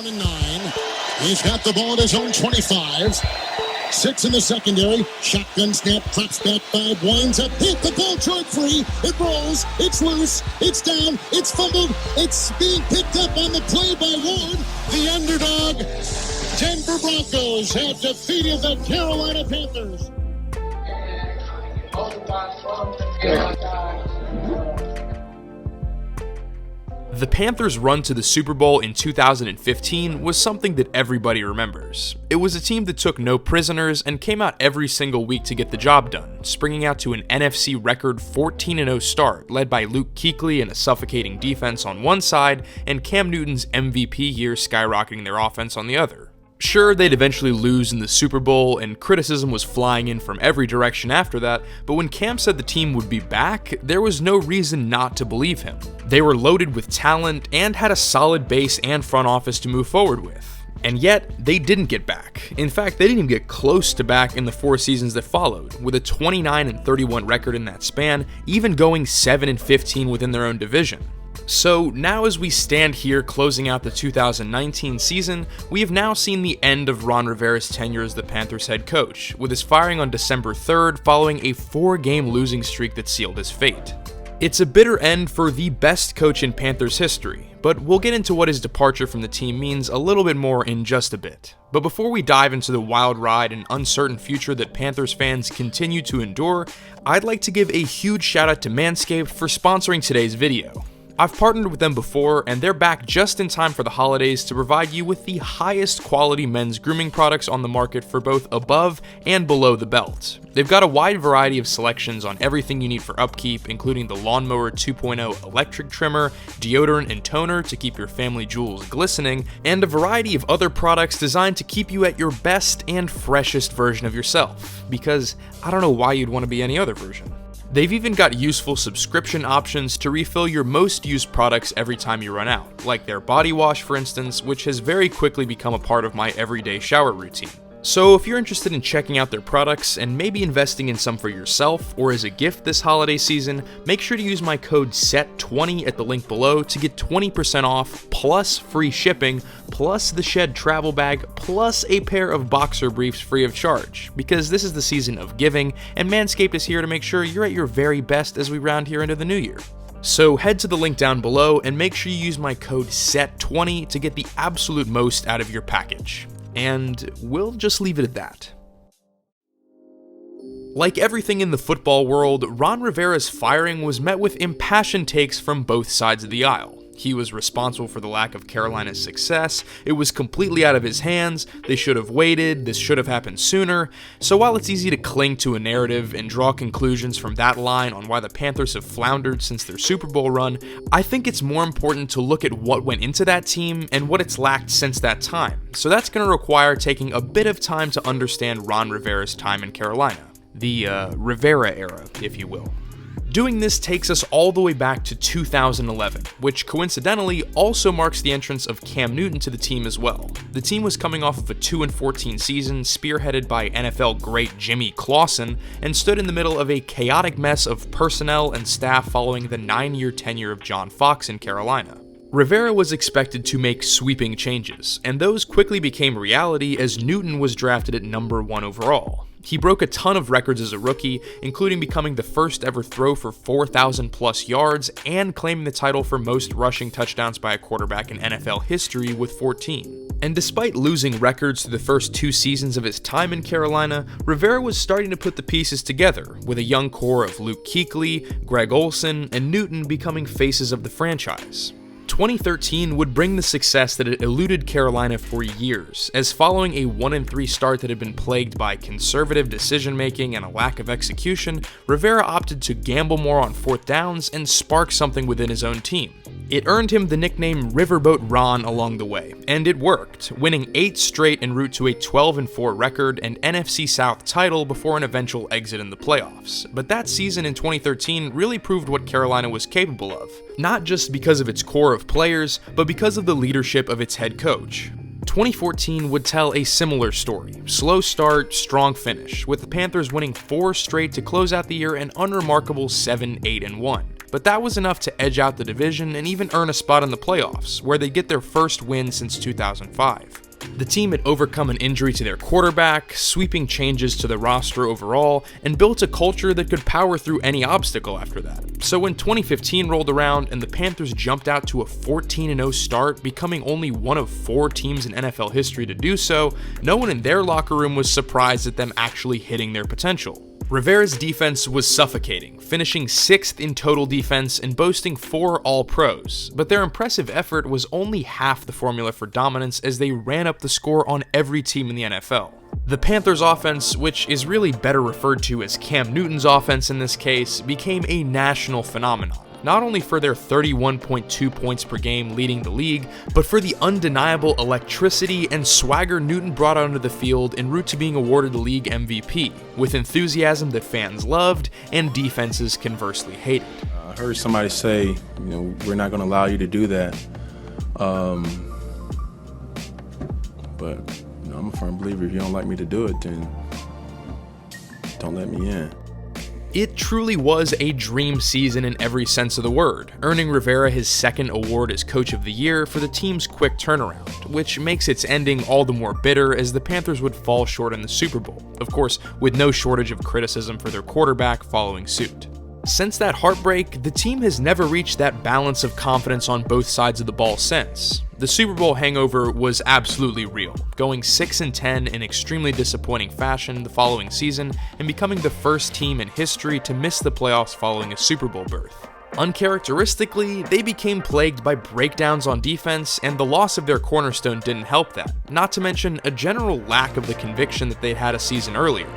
and 9. He's got the ball at his own 25. Sits in the secondary. Shotgun snap, drops back 5, winds up, hit the ball, short free. It rolls, it's loose, it's down, it's fumbled, it's being picked up on the play by Ward. The underdog, Denver Broncos, have defeated the Carolina Panthers. The Panthers' run to the Super Bowl in 2015 was something that everybody remembers. It was a team that took no prisoners and came out every single week to get the job done, springing out to an NFC record 14-0 start led by Luke Kuechly and a suffocating defense on one side and Cam Newton's MVP year skyrocketing their offense on the other. Sure, they'd eventually lose in the Super Bowl, and criticism was flying in from every direction after that, but when Cam said the team would be back, there was no reason not to believe him. They were loaded with talent and had a solid base and front office to move forward with. And yet, they didn't get back. In fact, they didn't even get close to back in the 4 seasons that followed, with a 29-31 record in that span, even going 7-15 within their own division. So now as we stand here closing out the 2019 season, we have now seen the end of Ron Rivera's tenure as the Panthers head coach, with his firing on December 3rd following a 4-game losing streak that sealed his fate. It's a bitter end for the best coach in Panthers history, but we'll get into what his departure from the team means a little bit more in just a bit. But before we dive into the wild ride and uncertain future that Panthers fans continue to endure, I'd like to give a huge shout out to Manscaped for sponsoring today's video. I've partnered with them before, and they're back just in time for the holidays to provide you with the highest quality men's grooming products on the market for both above and below the belt. They've got a wide variety of selections on everything you need for upkeep, including the Lawnmower 2.0 electric trimmer, deodorant and toner to keep your family jewels glistening, and a variety of other products designed to keep you at your best and freshest version of yourself, because I don't know why you'd want to be any other version. They've even got useful subscription options to refill your most used products every time you run out, like their body wash for instance, which has very quickly become a part of my everyday shower routine. So if you're interested in checking out their products and maybe investing in some for yourself or as a gift this holiday season, make sure to use my code SET20 at the link below to get 20% off, plus free shipping, plus the Shed travel bag, plus a pair of boxer briefs free of charge, because this is the season of giving, and Manscaped is here to make sure you're at your very best as we round here into the new year. So head to the link down below and make sure you use my code SET20 to get the absolute most out of your package. And we'll just leave it at that. Like everything in the football world, Ron Rivera's firing was met with impassioned takes from both sides of the aisle. He was responsible for the lack of Carolina's success, it was completely out of his hands, they should have waited, this should have happened sooner. So while it's easy to cling to a narrative and draw conclusions from that line on why the Panthers have floundered since their Super Bowl run, I think it's more important to look at what went into that team and what it's lacked since that time. So that's going to require taking a bit of time to understand Ron Rivera's time in Carolina. The Rivera Era, if you will. Doing this takes us all the way back to 2011, which coincidentally also marks the entrance of Cam Newton to the team as well. The team was coming off of a 2-14 season spearheaded by NFL great Jimmy Clausen and stood in the middle of a chaotic mess of personnel and staff following the 9-year tenure of John Fox in Carolina. Rivera was expected to make sweeping changes, and those quickly became reality as Newton was drafted at number 1 overall. He broke a ton of records as a rookie, including becoming the first ever throw for 4,000 plus yards and claiming the title for most rushing touchdowns by a quarterback in NFL history with 14. And despite losing records through the first 2 seasons of his time in Carolina, Rivera was starting to put the pieces together, with a young core of Luke Kuechly, Greg Olsen, and Newton becoming faces of the franchise. 2013 would bring the success that had eluded Carolina for years, as following a 1-3 start that had been plagued by conservative decision-making and a lack of execution, Rivera opted to gamble more on 4th downs and spark something within his own team. It earned him the nickname Riverboat Ron along the way, and it worked, winning 8 straight en route to a 12-4 record and NFC South title before an eventual exit in the playoffs. But that season in 2013 really proved what Carolina was capable of, not just because of its core of players, but because of the leadership of its head coach. 2014 would tell a similar story. Slow start, strong finish, with the Panthers winning 4 straight to close out the year an unremarkable 7-8-1. but that was enough to edge out the division and even earn a spot in the playoffs, where they'd get their first win since 2005. The team had overcome an injury to their quarterback, sweeping changes to the roster overall, and built a culture that could power through any obstacle after that. So when 2015 rolled around and the Panthers jumped out to a 14-0 start, becoming only one of 4 teams in NFL history to do so, no one in their locker room was surprised at them actually hitting their potential. Rivera's defense was suffocating, finishing 6th in total defense and boasting 4 All-Pros, but their impressive effort was only half the formula for dominance as they ran up the score on every team in the NFL. The Panthers' offense, which is really better referred to as Cam Newton's offense in this case, became a national phenomenon. Not only for their 31.2 points per game leading the league, but for the undeniable electricity and swagger Newton brought onto the field en route to being awarded the league MVP, with enthusiasm that fans loved and defenses conversely hated. I heard somebody say, we're not going to allow you to do that. But I'm a firm believer, if you don't like me to do it, then don't let me in. It truly was a dream season in every sense of the word, earning Rivera his 2nd award as Coach of the Year for the team's quick turnaround, which makes its ending all the more bitter as the Panthers would fall short in the Super Bowl, of course with no shortage of criticism for their quarterback following suit. Since that heartbreak, the team has never reached that balance of confidence on both sides of the ball since. The Super Bowl hangover was absolutely real, going 6-10 in extremely disappointing fashion the following season and becoming the first team in history to miss the playoffs following a Super Bowl berth. Uncharacteristically, they became plagued by breakdowns on defense, and the loss of their cornerstone didn't help that, not to mention a general lack of the conviction that they'd had a season earlier.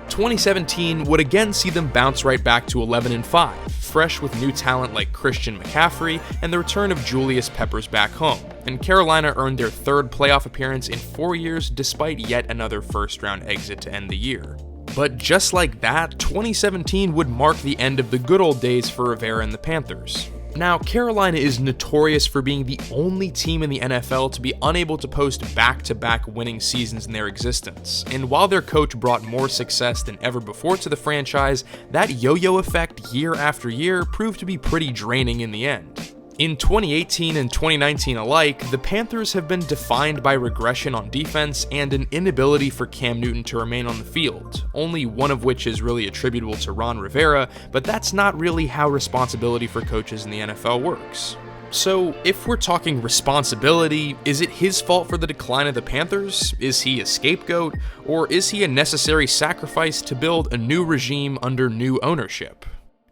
2017 would again see them bounce right back to 11-5, fresh with new talent like Christian McCaffrey and the return of Julius Peppers back home, and Carolina earned their 3rd playoff appearance in 4 years despite yet another first-round exit to end the year. But just like that, 2017 would mark the end of the good old days for Rivera and the Panthers. Now, Carolina is notorious for being the only team in the NFL to be unable to post back-to-back winning seasons in their existence, and while their coach brought more success than ever before to the franchise, that yo-yo effect year after year proved to be pretty draining in the end. In 2018 and 2019 alike, the Panthers have been defined by regression on defense and an inability for Cam Newton to remain on the field, only one of which is really attributable to Ron Rivera, but that's not really how responsibility for coaches in the NFL works. So, if we're talking responsibility, is it his fault for the decline of the Panthers? Is he a scapegoat? Or is he a necessary sacrifice to build a new regime under new ownership?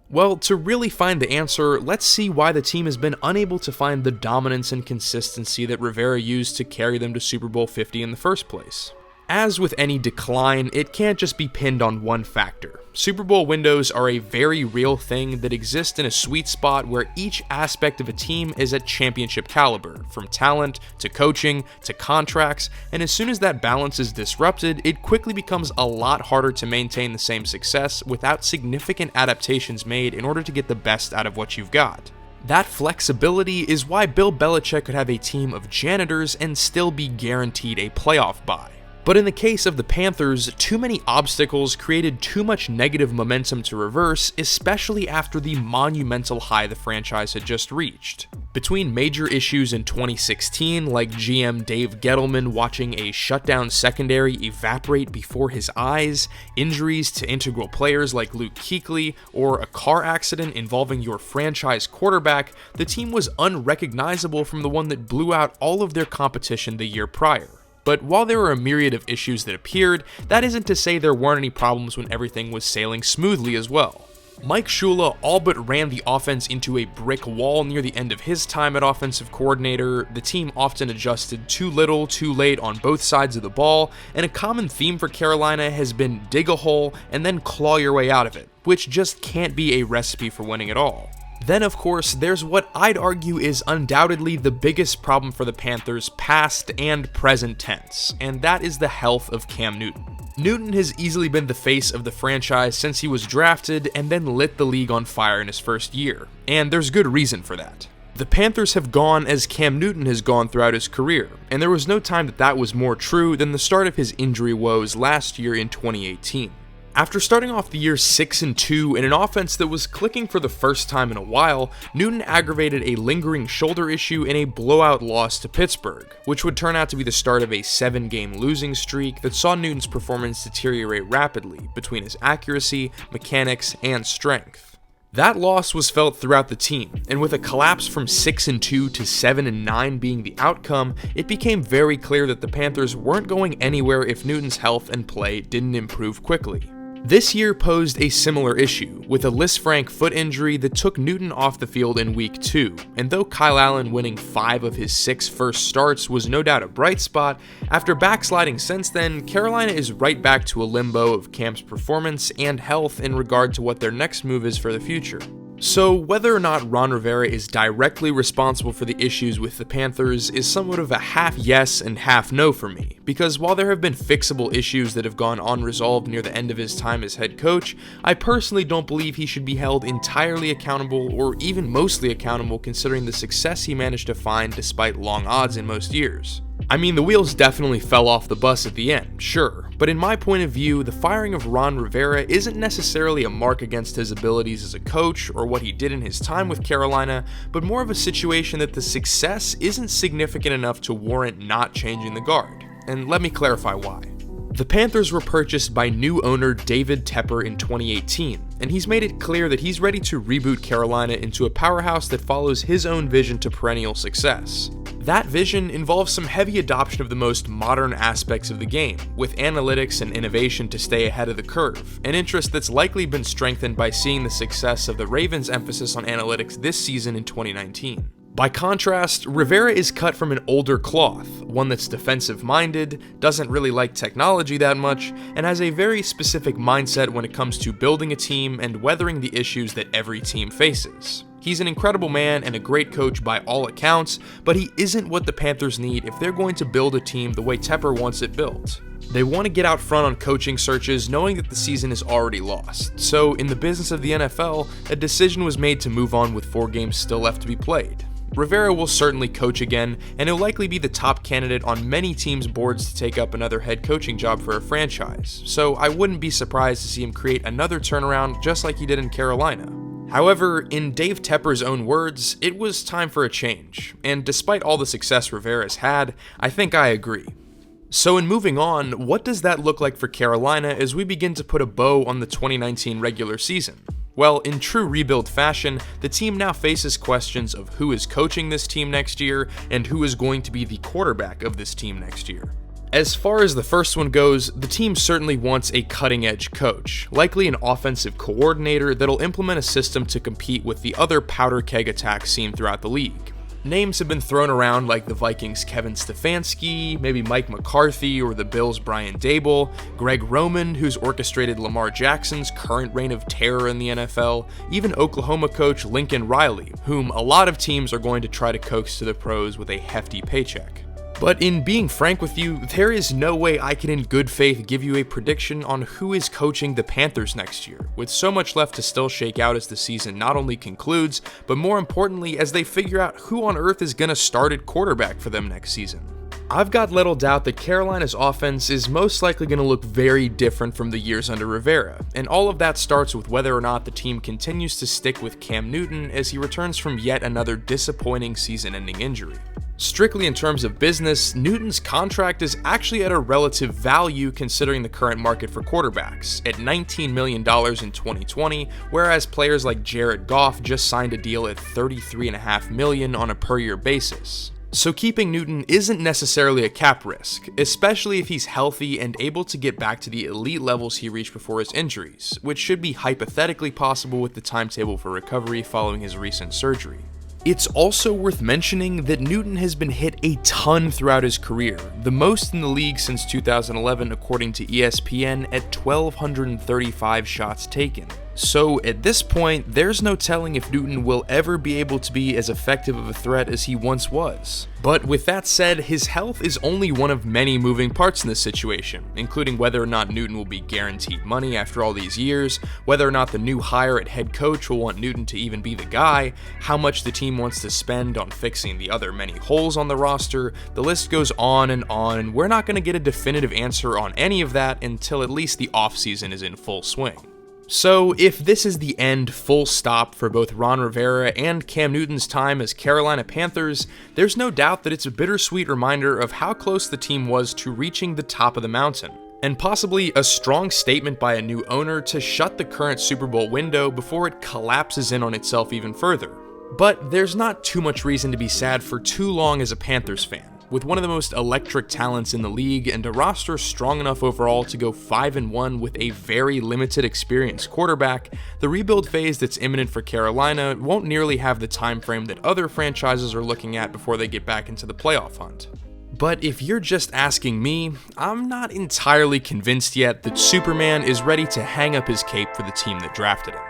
Well, to really find the answer, let's see why the team has been unable to find the dominance and consistency that Rivera used to carry them to Super Bowl 50 in the first place. As with any decline, it can't just be pinned on one factor. Super Bowl windows are a very real thing that exist in a sweet spot where each aspect of a team is at championship caliber, from talent to coaching to contracts, and as soon as that balance is disrupted, it quickly becomes a lot harder to maintain the same success without significant adaptations made in order to get the best out of what you've got. That flexibility is why Bill Belichick could have a team of janitors and still be guaranteed a playoff bye. But in the case of the Panthers, too many obstacles created too much negative momentum to reverse, especially after the monumental high the franchise had just reached. Between major issues in 2016, like GM Dave Gettleman watching a shutdown secondary evaporate before his eyes, injuries to integral players like Luke Kuechly, or a car accident involving your franchise quarterback, the team was unrecognizable from the one that blew out all of their competition the year prior. But while there were a myriad of issues that appeared, that isn't to say there weren't any problems when everything was sailing smoothly as well. Mike Shula all but ran the offense into a brick wall near the end of his time at offensive coordinator, the team often adjusted too little, too late on both sides of the ball, and a common theme for Carolina has been dig a hole and then claw your way out of it, which just can't be a recipe for winning at all. Then, of course, there's what I'd argue is undoubtedly the biggest problem for the Panthers past and present tense, and that is the health of Cam Newton. Newton has easily been the face of the franchise since he was drafted and then lit the league on fire in his first year, and there's good reason for that. The Panthers have gone as Cam Newton has gone throughout his career, and there was no time that was more true than the start of his injury woes last year in 2018. After starting off the year 6-2 in an offense that was clicking for the first time in a while, Newton aggravated a lingering shoulder issue in a blowout loss to Pittsburgh, which would turn out to be the start of a 7-game losing streak that saw Newton's performance deteriorate rapidly between his accuracy, mechanics, and strength. That loss was felt throughout the team, and with a collapse from 6-2 to 7-9 being the outcome, it became very clear that the Panthers weren't going anywhere if Newton's health and play didn't improve quickly. This year posed a similar issue, with a Lisfranc foot injury that took Newton off the field in week 2, and though Kyle Allen winning 5 of his 6 first starts was no doubt a bright spot, after backsliding since then, Carolina is right back to a limbo of Cam's performance and health in regard to what their next move is for the future. So whether or not Ron Rivera is directly responsible for the issues with the Panthers is somewhat of a half yes and half no for me, because while there have been fixable issues that have gone unresolved near the end of his time as head coach, I personally don't believe he should be held entirely accountable or even mostly accountable considering the success he managed to find despite long odds in most years. I mean, the wheels definitely fell off the bus at the end, sure, but in my point of view, the firing of Ron Rivera isn't necessarily a mark against his abilities as a coach or what he did in his time with Carolina, but more of a situation that the success isn't significant enough to warrant not changing the guard. And let me clarify why. The Panthers were purchased by new owner David Tepper in 2018, and he's made it clear that he's ready to reboot Carolina into a powerhouse that follows his own vision to perennial success. That vision involves some heavy adoption of the most modern aspects of the game, with analytics and innovation to stay ahead of the curve, an interest that's likely been strengthened by seeing the success of the Ravens' emphasis on analytics this season in 2019. By contrast, Rivera is cut from an older cloth, one that's defensive-minded, doesn't really like technology that much, and has a very specific mindset when it comes to building a team and weathering the issues that every team faces. He's an incredible man and a great coach by all accounts, but he isn't what the Panthers need if they're going to build a team the way Tepper wants it built. They want to get out front on coaching searches knowing that the season is already lost, so in the business of the NFL, a decision was made to move on with 4 games still left to be played. Rivera will certainly coach again, and he'll likely be the top candidate on many teams' boards to take up another head coaching job for a franchise, so I wouldn't be surprised to see him create another turnaround just like he did in Carolina. However, in Dave Tepper's own words, it was time for a change, and despite all the success Rivera's had, I think I agree. So in moving on, what does that look like for Carolina as we begin to put a bow on the 2019 regular season? Well, in true rebuild fashion, the team now faces questions of who is coaching this team next year and who is going to be the quarterback of this team next year. As far as the first one goes, the team certainly wants a cutting-edge coach, likely an offensive coordinator that'll implement a system to compete with the other powder keg attacks seen throughout the league. Names have been thrown around like the Vikings' Kevin Stefanski, maybe Mike McCarthy or the Bills' Brian Daboll, Greg Roman, who's orchestrated Lamar Jackson's current reign of terror in the NFL, even Oklahoma coach Lincoln Riley, whom a lot of teams are going to try to coax to the pros with a hefty paycheck. But in being frank with you, there is no way I can in good faith give you a prediction on who is coaching the Panthers next year, with so much left to still shake out as the season not only concludes, but more importantly as they figure out who on earth is going to start at quarterback for them next season. I've got little doubt that Carolina's offense is most likely going to look very different from the years under Rivera, and all of that starts with whether or not the team continues to stick with Cam Newton as he returns from yet another disappointing season-ending injury. Strictly in terms of business, Newton's contract is actually at a relative value considering the current market for quarterbacks, at $19 million in 2020, whereas players like Jared Goff just signed a deal at $33.5 million on a per-year basis. So keeping Newton isn't necessarily a cap risk, especially if he's healthy and able to get back to the elite levels he reached before his injuries, which should be hypothetically possible with the timetable for recovery following his recent surgery. It's also worth mentioning that Newton has been hit a ton throughout his career, the most in the league since 2011 according to ESPN at 1,235 shots taken. So at this point, there's no telling if Newton will ever be able to be as effective of a threat as he once was. But with that said, his health is only one of many moving parts in this situation, including whether or not Newton will be guaranteed money after all these years, whether or not the new hire at head coach will want Newton to even be the guy, how much the team wants to spend on fixing the other many holes on the roster. The list goes on, and we're not going to get a definitive answer on any of that until at least the offseason is in full swing. So, if this is the end full stop for both Ron Rivera and Cam Newton's time as Carolina Panthers, there's no doubt that it's a bittersweet reminder of how close the team was to reaching the top of the mountain, and possibly a strong statement by a new owner to shut the current Super Bowl window before it collapses in on itself even further. But there's not too much reason to be sad for too long as a Panthers fan. With one of the most electric talents in the league and a roster strong enough overall to go 5-1 with a very limited experienced quarterback, the rebuild phase that's imminent for Carolina won't nearly have the time frame that other franchises are looking at before they get back into the playoff hunt. But if you're just asking me, I'm not entirely convinced yet that Superman is ready to hang up his cape for the team that drafted him.